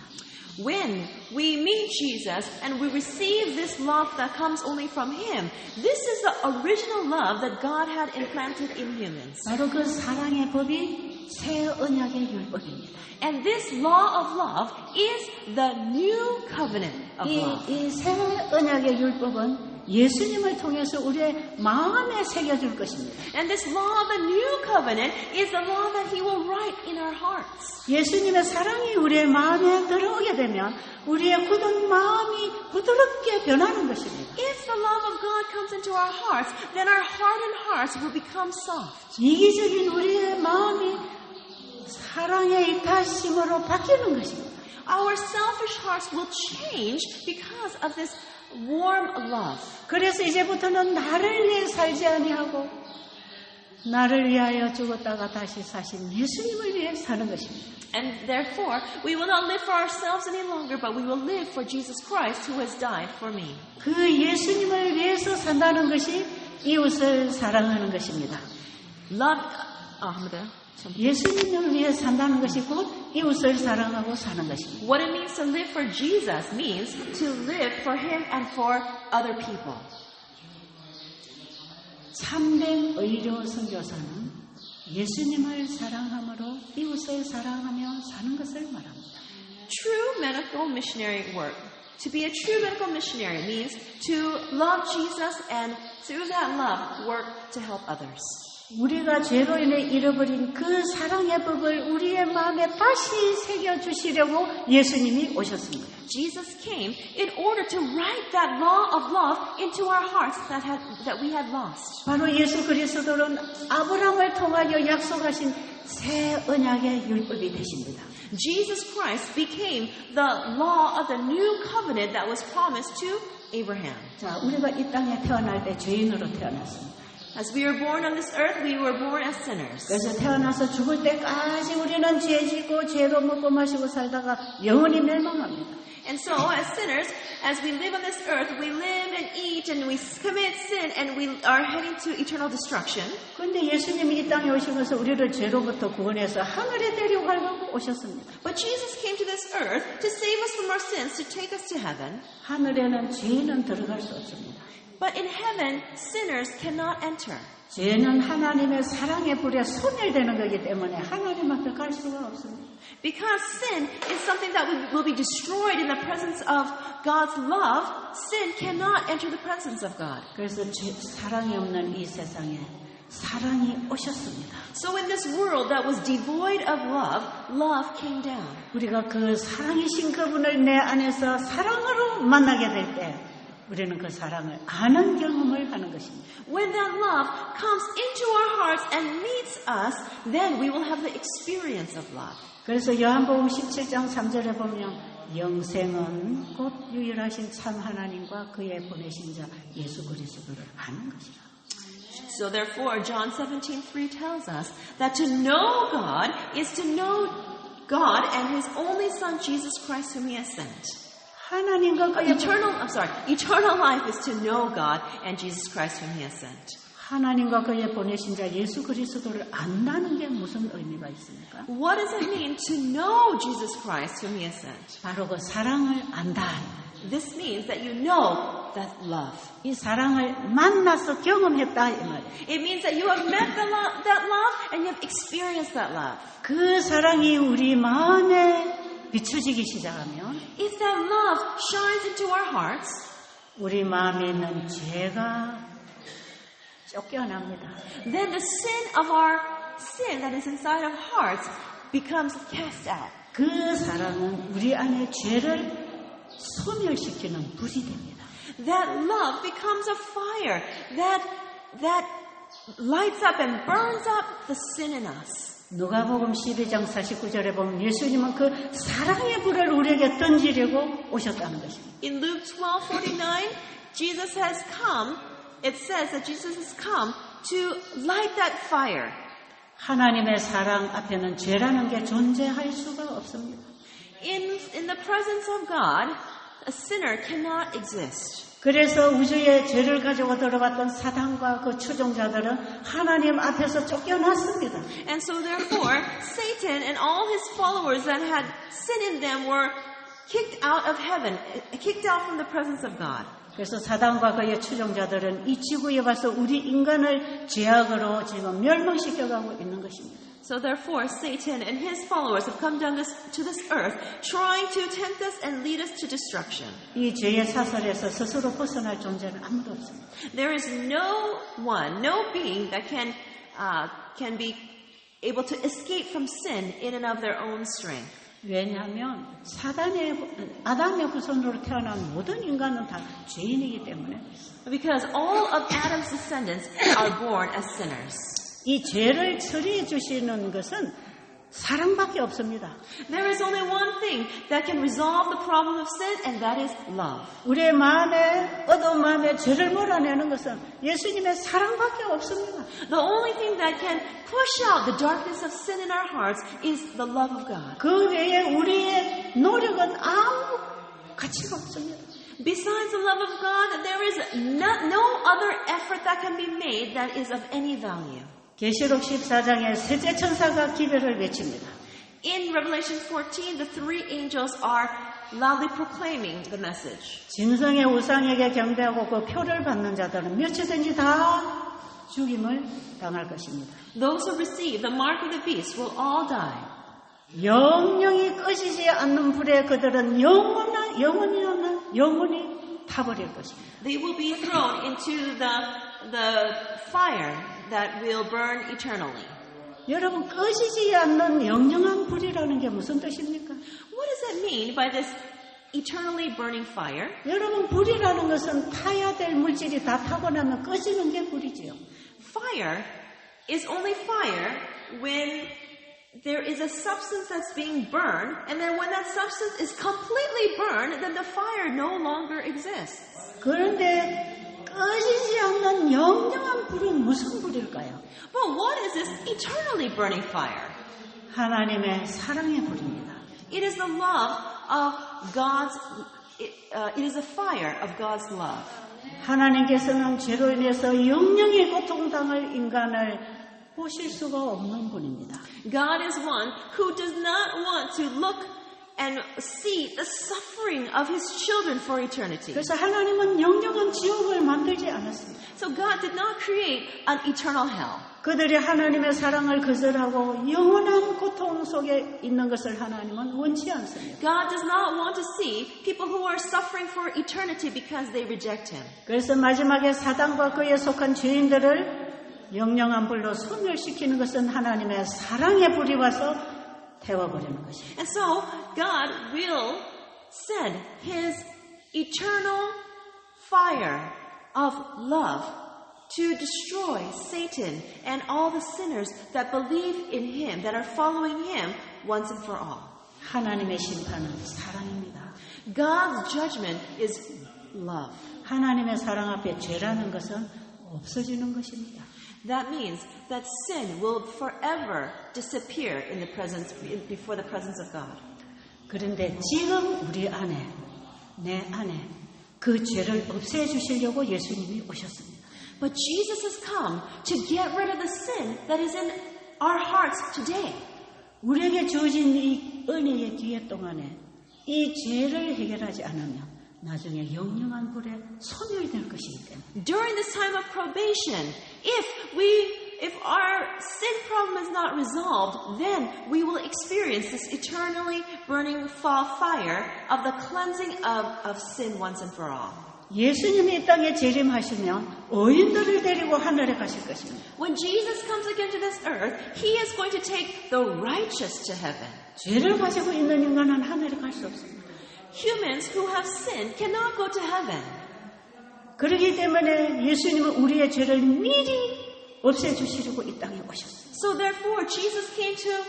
When we meet Jesus and we receive this love that comes only from Him, this is the original love that God had implanted in humans. 바로 그 사랑의 법이 새 언약의 율법입니다. And this law of love is the new covenant of love. 이 새 언약의 율법은 예수님을 통해서 우리의 마음에 새겨줄 것입니다. And this law of the new covenant is the law that He will write in our hearts. 예수님의 사랑이 우리의 마음에 들어오게 되면 우리의 굳은 마음이 부드럽게 변하는 것입니다. If the love of God comes into our hearts, then our hardened hearts will become soft. 이기적인 우리의 마음이 사랑의 입하심으로 바뀌는 것입니다. Our selfish hearts will change because of this warm love. 그래서 이제부터는 나를 위해 살지 아니하고 나를 위하여 죽었다가 다시 사신 예수님을 위해 사는 것입니다. And therefore, we will not live for ourselves any longer, but we will live for Jesus Christ who has died for me. 그 예수님을 위해서 산다는 것이 이웃을 사랑하는 것입니다. Love, 예수님을 위해 산다는 것이 곧 이웃을 사랑하고 사는 것입니다. what it means to live for Jesus means to live for Him and for other people. 참된 의료 선교사는 예수님을 사랑함으로 이웃을 사랑하며 사는 것을 말합니다. True medical missionary work. To be a true medical missionary means to love Jesus and through that love work to help others. 우리가 죄로 인해 잃어버린 그 사랑의 법을 우리의 마음에 다시 새겨주시려고 예수님이 오셨습니다. Jesus came in order to write that law of love into our hearts that we had lost. 바로 예수 그리스도는 아브라함을 통하여 약속하신 새 언약의 율법이 되십니다. Jesus Christ became the law of the new covenant that was promised to Abraham. 자, 우리가 이 땅에 태어날 때 죄인으로 태어났습니다. As we were born on this earth, we were born as sinners. 그래서 태어나서 죽을 때까지 우리는 죄지고 죄로 먹고 마시고 살다가 영원히 멸망합니다. And so, as sinners, as we live on this earth, we live and eat and we commit sin and we are heading to eternal destruction. 그런데 예수님이 이 땅에 오시면서 우리를 죄로부터 구원해서 하늘에 데려가려고 오셨습니다. But Jesus came to this earth to save us from our sins, to take us to heaven. 하늘에는 죄인은 들어갈 수 없습니다. But in heaven, sinners cannot enter. 죄는 하나님의 사랑의 불에 소멸되는 거기 때문에 하나님 앞에 갈 수가 없습니다. Because sin is something that will be destroyed in the presence of God's love, sin cannot enter the presence of God. 그래서 사랑이 없는 이 세상에 사랑이 오셨습니다. So in this world that was devoid of love, love came down. 우리가 그 사랑이신 그분을 내 안에서 사랑으로 만나게 될 때 우리는 그 사랑을 아는 경험을 하는 것입니다. When that love comes into our hearts and meets us, then we will have the experience of love. 그래서 요한복음 17장 3절에 보면 영생은 곧 유일하신 참 하나님과 그의 보내신 자 예수 그리스도를 아는 것이라. So therefore, John 17:3 tells us that to know God is to know God and His only Son, Jesus Christ, whom He has sent. 하나님과 그의 Eternal life is to know God and Jesus Christ, whom He has sent. 하나님과 그의 보내신 자 예수 그리스도를 안다는 게 무슨 의미가 있습니까? What does it mean to know Jesus Christ, whom He has sent? 바로 그 사랑을 안다. This means that you know that love. 이 사랑을 만나서 경험했다 이 말이에요. It means that you have met that love and you have experienced that love. 그 사랑이 우리 마음에 비춰지기 시작하면 If that love shines into our hearts, 우리 마음에 있는 죄가 쫓겨납니다. then the sin that is inside our hearts becomes cast out. 그 사랑은 우리 안에 죄를 소멸시키는 불이 됩니다. That love becomes a fire that lights up and burns up the sin in us. 누가복음 12장 49절에 보면 예수님은 그 사랑의 불을 우리에게 던지려고 오셨다는 것입니다. In Luke 12:49, Jesus has come. It says that Jesus has come to light that fire. 하나님의 사랑 앞에는 죄라는 게 존재할 수가 없습니다. In the presence of God, a sinner cannot exist. 그래서 우주에 죄를 가지고 들어왔던 사단과 그 추종자들은 하나님 앞에서 쫓겨났습니다. And so therefore, Satan and all his followers that had sin in them were kicked out of heaven, kicked out from the presence of God. 그래서 사단과 그의 추종자들은 이 지구에 와서 우리 인간을 죄악으로 지금 멸망시켜가고 있는 것입니다. So therefore, Satan and his followers have come down to this earth, trying to tempt us and lead us to destruction. 이 죄의 사슬에서 스스로 벗어날 존재는 아무도 없습니다. There is no one, no being that can be able to escape from sin in and of their own strength. 왜냐하면 아담의 후손으로 태어난 모든 인간은 다 죄인이기 때문에 Because all of Adam's descendants are born as sinners. 이 죄를 처리해 주시는 것은 사랑밖에 없습니다. There is only one thing that can resolve the problem of sin, and that is love. 우리의 마음에 어두운 마음에 죄를 몰아내는 것은 예수님의 사랑밖에 없습니다. The only thing that can push out the darkness of sin in our hearts is the love of God. 그 외에 우리의 노력은 아무 가치가 없습니다. Besides the love of God, there is no other effort that can be made that is of any value. 계시록 14장에 셋째 천사가 기별을 외칩니다. In Revelation 14, the three angels are loudly proclaiming the message. 진성의 우상에게 경배하고 그 표를 받는 자들은 몇이든지 다 죽임을 당할 것입니다. Those who receive the mark of the beast will all die. 영영이 꺼지지 않는 불에 그들은 영원히 타버릴 것입니다. They will be thrown into the fire that will burn eternally. 여러분, 꺼지지 않는 영영한 불이라는 게 무슨 뜻입니까? What does that mean by this eternally burning fire? 여러분, 불이라는 것은 타야 될 물질이 다 타고 나면 꺼지는 게 불이지요. Fire is only fire when there is a substance that's being burned, and then when that substance is completely burned, then the fire no longer exists. 그런데 꺼지지 않는 영영한 불은 무슨 불일까요? But what is this eternally burning fire? 하나님의 사랑의 불입니다. It is the love of God's, it is the fire of God's love. 하나님께서는 죄로 인해서 영영의 고통당할 인간을 보실 수가 없는 분입니다. God is one who does not want to look and see the suffering of His children for eternity. 그래서 하나님은 영영한 지옥을 만들지 않았습니다. So God did not create an eternal hell. 그들이 하나님의 사랑을 거절하고 영원한 고통 속에 있는 것을 하나님은 원치 않습니다. God does not want to see people who are suffering for eternity because they reject Him. 그래서 마지막에 사단과 그에 속한 죄인들을 영영한 불로 소멸시키는 것은 하나님의 사랑의 불이 와서 태워버리는 것입니다. And so God will send His eternal fire of love to destroy Satan and all the sinners that believe in Him, that are following Him once and for all. 하나님의 심판은 사랑입니다. God's judgment is love. 하나님의 사랑 앞에 죄라는 것은 없어지는 것입니다. That means that sin will forever disappear in the presence, before the presence of God. 그런데 지금 우리 안에, 내 안에 그 죄를 없애주시려고 예수님이 오셨습니다. But Jesus has come to get rid of the sin that is in our hearts today. 우리에게 주어진 이 은혜의 기회 동안에 이 죄를 해결하지 않으면 나중에 영영한 불에 소멸될 것이기 때문에. During this time of probation, if our sin problem is not resolved, then we will experience this eternally burning fire of the cleansing of sin once and for all. 예수님이 이 땅에 재림하시면 의인들을 데리고 하늘에 가실 것입니다. When Jesus comes again to this earth, He is going to take the righteous to heaven. 죄를 가지고 있는 인간은 하늘에 갈 수 없습니다. Humans who have sinned cannot go to heaven. 그렇기 때문에 예수님은 우리의 죄를 미리 없애주시려고 이 땅에 오셨어요. So therefore, Jesus came to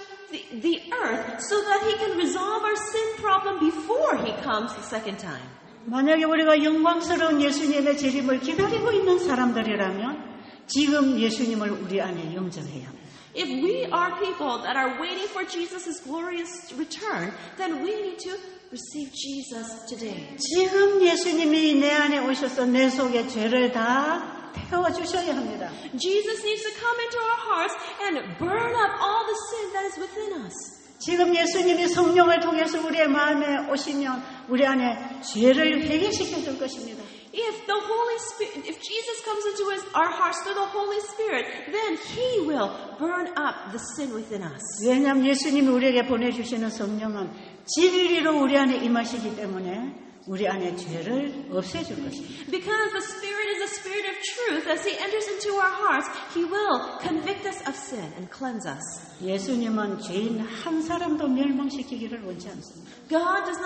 the earth so that He can resolve our sin problem before He comes the second time. 만약에 우리가 영광스러운 예수님의 재림을 기다리고 있는 사람들이라면 지금 예수님을 우리 안에 영접해야 합니다. If we are people that are waiting for Jesus' glorious return, then we need to receive Jesus today. 지금 예수님이 내 안에 오셔서 내 속에 죄를 다 태워주셔야 합니다. Jesus needs to come into our hearts and burn up all the sin that is within us. 지금 예수님이 성령을 통해서 우리의 마음에 오시면 우리 안에 죄를 회개시켜 줄 것입니다. If Jesus comes into our hearts through the Holy Spirit, then He will burn up the sin within us. 왜냐하면 예수님이 우리에게 보내주시는 성령은 진리로 우리 안에 임하시기 때문에 우리 안에 죄를 없애줄 것입니다. Because the Spirit is a Spirit of truth, as He enters into our hearts, He will convict us of sin and cleanse us. 예수님은 죄인 한 사람도 멸망시키기를 원치 않습니다. God does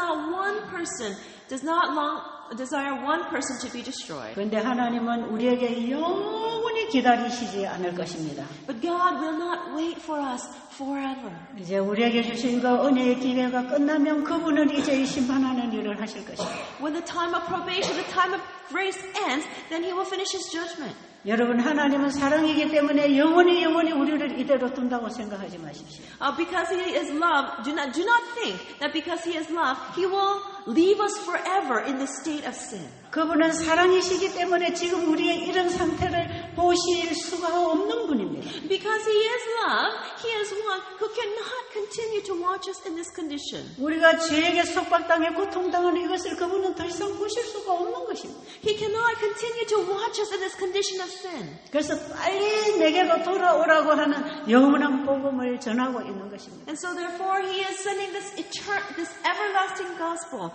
not desire one person to be destroyed. 그런데 하나님은 우리에게 영원히 기다리시지 않을 것입니다. But God will not wait for us forever. 이제 우리에게 주신 그 은혜의 기회가 끝나면 그분은 이제 이 심판하는 일을 하실 것입니다. When the time of probation, the time of grace ends, then He will finish His judgment. 여러분, 하나님은 사랑이기 때문에 영원히 우리를 이대로 둔다고 생각하지 마십시오. Because He is love, do not think that because He is love, He will leave us forever in this state of sin. 그분은 사랑이시기 때문에 지금 우리의 이런 상태를 보실 수가 없는 분입니다. Because He is love, He is one who cannot continue to watch us in this condition. 우리가 죄에게 속박당해 고통당하는 이것을 그분은 더 이상 보실 수가 없는 것입니다. He cannot continue to watch us in this condition of sin. 그래서 빨리 내게로 돌아오라고 하는 영원한 복음을 전하고 있는 것입니다. And so therefore He is sending this everlasting gospel.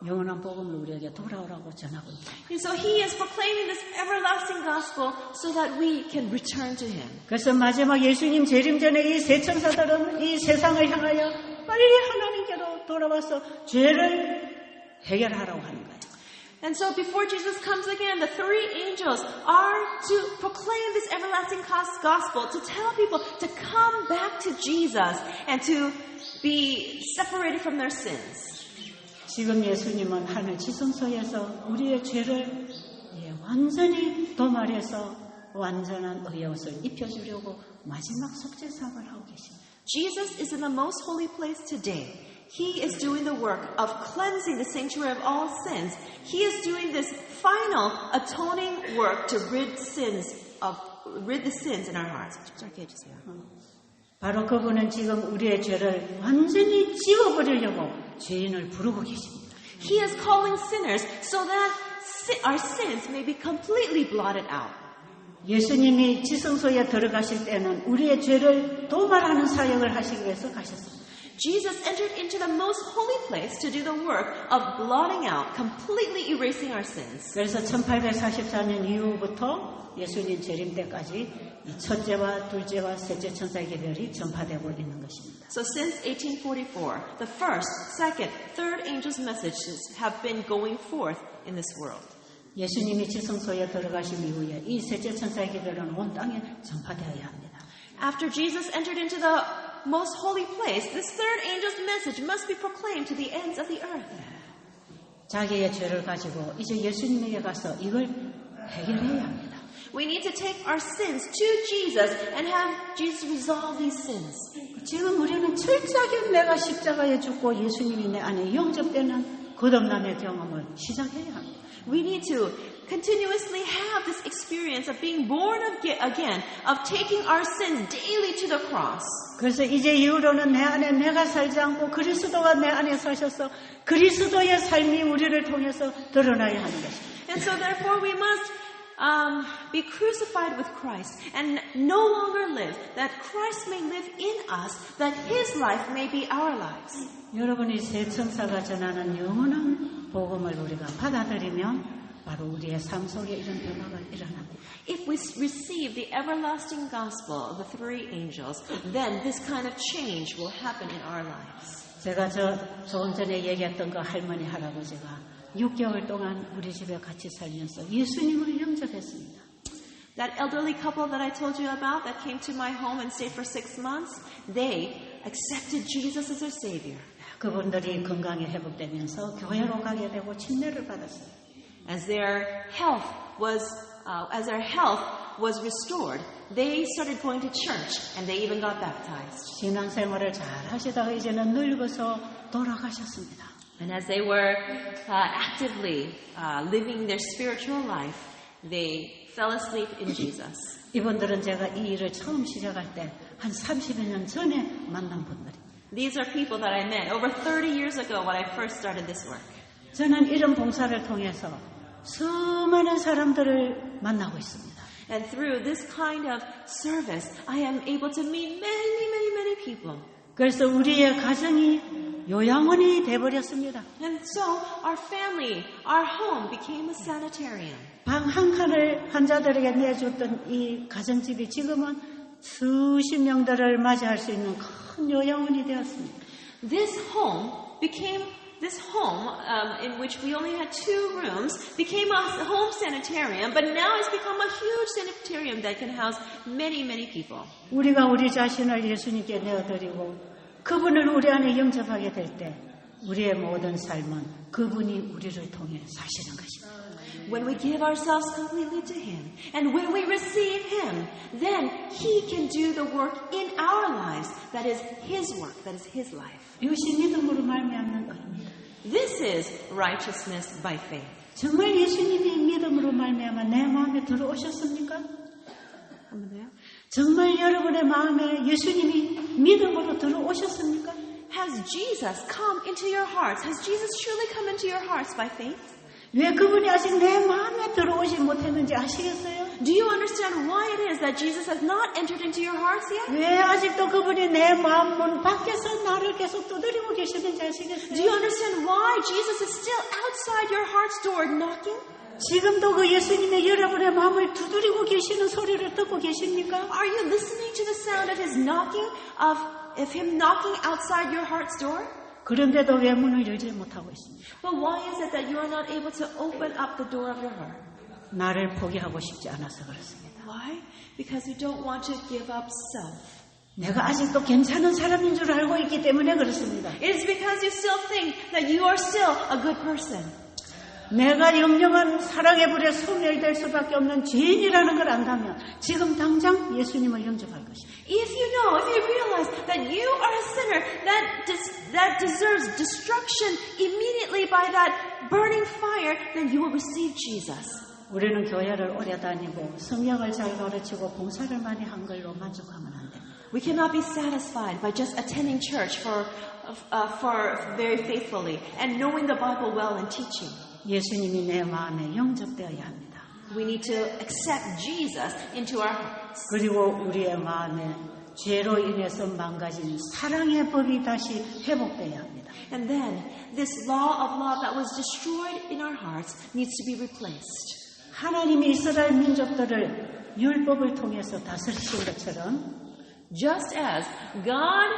영원한 복음을 우리에게 돌아오라고 전하고 있다. And so He is proclaiming this everlasting gospel so that we can return to Him. 그래서 마지막 예수님 재림 전에 이 세 천사들은 이 세상을 향하여 빨리 하나님께로 돌아와서 죄를 해결하라고 하는 거예요. And so before Jesus comes again, the three angels are to proclaim this everlasting gospel, to tell people to come back to Jesus and to be separated from their sins. 지금 예수님은 하늘 지성소에서 우리의 죄를 완전히 도말해서 완전한 의의 옷을 입혀주려고 마지막 속죄 사업을 하고 계십니다. Jesus is in the most holy place today. He is doing the work of cleansing the sanctuary of all sins. He is doing this final atoning work to rid the sins in our hearts. 짧게 해주세요. 바로 그분은 지금 우리의 죄를 완전히 지워버리려고 죄인을 부르고 계십니다. He is calling sinners so that our sins may be completely blotted out. 예수님이 지성소에 들어가실 때는 우리의 죄를 도말하는 사역을 하시기 위해서 가셨습니다. Jesus entered into the most holy place to do the work of blotting out, completely erasing our sins. 그래서 1844년 이후부터 예수님 재림 때까지 이 첫째와 둘째와 셋째 천사의 계별이 전파되고 있는 것입니다. So since 1844, the first, second, third angels' messages have been going forth in this world. 예수님이 지성소에 들어가신 이후에 이 셋째 천사의 계별은 온 땅에 전파되어야 합니다. After Jesus entered into the most holy place, this third angel's message must be proclaimed to the ends of the earth. 자기의 죄를 가지고 이제 예수님에게 가서 이걸 해결해야 합니다. We need to take our sins to Jesus and have Jesus resolve these sins. 지금 우리는 철저하게 내가 십자가에 죽고 예수님이 내 안에 영접되는 거듭남의 경험을 시작해야 합니다. We need to continuously have this experience of being born again, of taking our sins daily to the cross. 그래서 이제 이후로는 내 안에 내가 살지 않고 그리스도가 내 안에 사셔서 그리스도의 삶이 우리를 통해서 드러나야 하는 것입니다. And so therefore we must be crucified with Christ and no longer live, that Christ may live in us, that His life may be our lives. 여러분이 새 천사가 전하는 영원한 복음을 우리가 받아들이면 바로 우리의 삶 속에 이런 변화가 일어납니다. If we receive the everlasting gospel of the three angels, then this kind of change will happen in our lives. 제가 조금 전에 얘기했던 그 할머니 할아버지가 6개월 동안 우리 집에 같이 살면서 예수님을 영접했습니다. That elderly couple that I told you about that came to my home and stayed for 6 months, they accepted Jesus as their Savior. 그분들이 건강이 회복되면서 교회로 가게 되고 침례를 받았어요. As their health was restored, they started going to church and they even got baptized. 신앙생활을 잘 하시다가 이제는 늙어서 돌아가셨습니다. And as they were actively living their spiritual life, they fell asleep in Jesus. 이분들은 제가 이 일을 처음 시작할 때 한 30여 년 전에 만난 분들입니다. These are people that I met over 30 years ago when I first started this work. 저는 이런 봉사를 통해서 수많은 사람들을 만나고 있습니다. And through this kind of service, I am able to meet many, many, many people. 그래서 우리의 가정이 요양원이 돼버렸습니다. And so our family, our home became a sanitarium. 방 한 칸을 환자들에게 내줬던 이 가정집이 지금은 수십 명들을 맞이할 수 있는 큰 요양원이 되었습니다. This home in which we only had 2 rooms became a home sanitarium, but now it's become a huge sanitarium that can house many, many people. 우리가 우리 자신을 예수님께 내어드리고 그분을 우리 안에 영접하게 될 때 우리의 모든 삶은 그분이 우리를 통해 사시는 것입니다. When we give ourselves completely to Him, and when we receive Him, then He can do the work in our lives. That is His work. That is His life. 이것이 믿음으로 말미암는 의입니다. This is righteousness by faith. 정말 예수님이 믿음으로 말미암아 내 마음에 들어오셨습니까? 한번더요. 정말 여러분의 마음에 예수님이 믿음으로 들어오셨습니까? Has Jesus come into your hearts? Has Jesus truly come into your hearts by faith? 왜 그분이 아직 내 마음에 들어오지 못했는지 아시겠어요? Do you understand why it is that Jesus has not entered into your hearts yet? 왜 아직도 그분이 내 마음 문 밖에서 나를 계속 두드리고 계시는지 아시겠어요? Do you understand why Jesus is still outside your heart's door knocking? 지금도 그 예수님의 여러분의 마음을 두드리고 계시는 소리를 듣고 계십니까? Are you listening to the sound of His knocking, of Him knocking outside your heart's door? 그런데도 왜 문을 열지 못하고 있습니까? But why is it that you are not able to open up the door of your heart? 나를 포기하고 싶지 않아서 그렇습니다. Why? Because you don't want to give up self. 내가 아직도 괜찮은 사람인 줄 알고 있기 때문에 그렇습니다. It is because you still think that you are still a good person. 내가 영영한 사랑의 불에 소멸될 수밖에 없는 죄인이라는 걸 안다면 지금 당장 예수님을 영접할 것입니다. If you realize that you are a sinner that deserves destruction immediately by that burning fire, then you will receive Jesus. 우리는 교회를 오래 다니고 성경을 잘 가르치고 봉사를 많이 한 걸로 만족하면 안 됩니다. We cannot be satisfied by just attending church for very faithfully and knowing the Bible well and teaching. 예수님이 내 마음에 영접되어야 합니다. We need to accept Jesus into our hearts. 그리고 우리의 마음에 죄로 인해서 망가진 사랑의 법이 다시 회복되어야 합니다. And then this law of love that was destroyed in our hearts needs to be replaced. 하나님이 이스라엘 민족들을 율법을 통해서 다스리신 것처럼 Just as God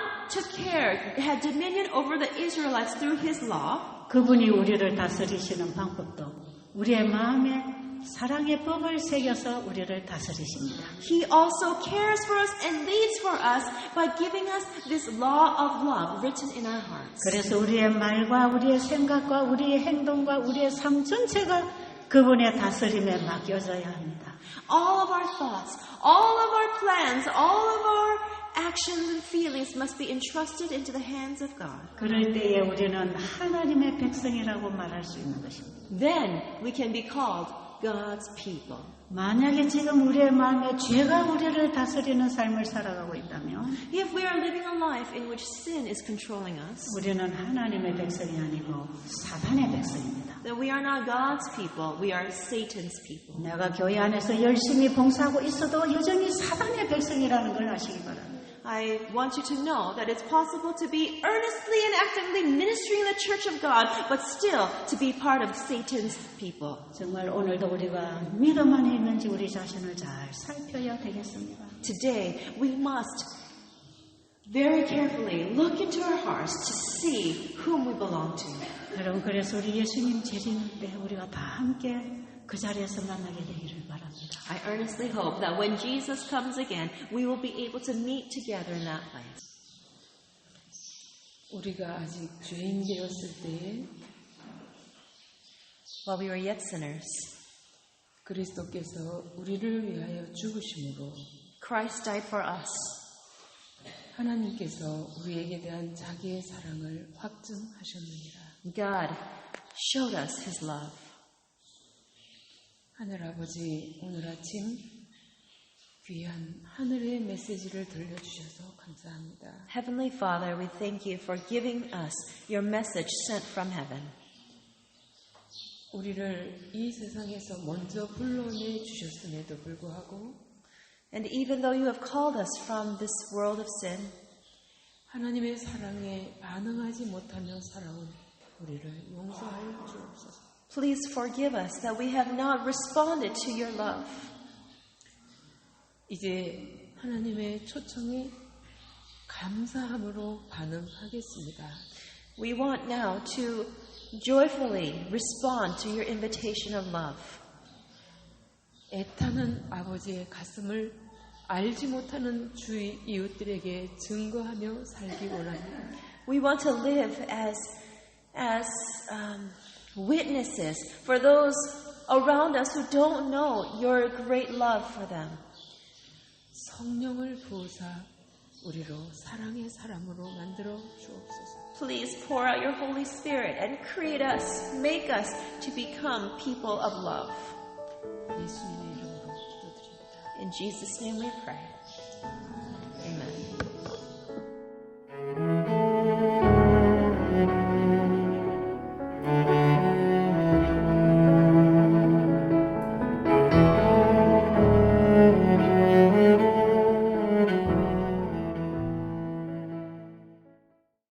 had dominion over the Israelites through His law, 그분이 우리를 다스리시는 방법도 우리의 마음에 사랑의 법을 새겨서 우리를 다스리십니다. He also cares for us and leads for us by giving us this law of love written in our hearts. 그래서 우리의 말과 우리의 생각과 우리의 행동과 우리의 삶 전체가 그분의 다스림에 맡겨져야 합니다. All of our thoughts, all of our plans, all of our actions and feelings must be entrusted into the hands of God. 그럴 때에 우리는 하나님의 백성이라고 말할 수 있는 것입니다. Then we can be called God's people. 만약에 지금 우리의 마음에 죄가 우리를 다스리는 삶을 살아가고 있다면 If we are living a life in which sin is controlling us, 우리는 하나님의 백성이 아니고 사단의 백성입니다. then we are not God's people, we are Satan's people. 내가 교회 안에서 열심히 봉사하고 있어도 여전히 사단의 백성이라는 걸 아시기 바랍니다. I want you to know that it's possible to be earnestly and actively ministering in the church of God, but still to be part of Satan's people. 정말 오늘도 우리가 믿음 안에 있는지 우리 자신을 잘 살펴야 되겠습니다. Today, we must very carefully look into our hearts to see whom we belong to. 여러분, 그래서 우리 예수님 재림할 때 우리가 다 함께 그 자리에서 만나게 되기를 바랍니다. I earnestly hope that when Jesus comes again, we will be able to meet together in that place. 우리가 아직 죄인 되었을 때에 While we were yet sinners, 그리스도께서 우리를 위하여 죽으심으로 Christ died for us. 하나님께서 우리에게 대한 자기의 사랑을 확증하셨느니라. God showed us His love. 하늘 아버지, 오늘 아침 귀한 하늘의 메시지를 들려주셔서 감사합니다. Heavenly Father, we thank you for giving us your message sent from heaven. 우리를 이 세상에서 먼저 불러내 주셨음에도 불구하고 And even though you have called us from this world of sin, 하나님의 사랑에 반응하지 못하며 살아온 우리를 용서하여 주옵소서. please forgive us that we have not responded to your love. 이제 하나님의 초청에 감사함으로 반응하겠습니다. We want now to joyfully respond to your invitation of love. 애타는 아버지의 가슴을 알지 못하는 주의 이웃들에게 증거하며 살기 원합니다. We want to live as witnesses for those around us who don't know your great love for them. 성령을 부으사 우리로 사랑의 사람으로 만들어 주옵소서. Please pour out your Holy Spirit and create us, make us to become people of love. 예수님의 이름으로 기도드립니다. In Jesus' name we pray.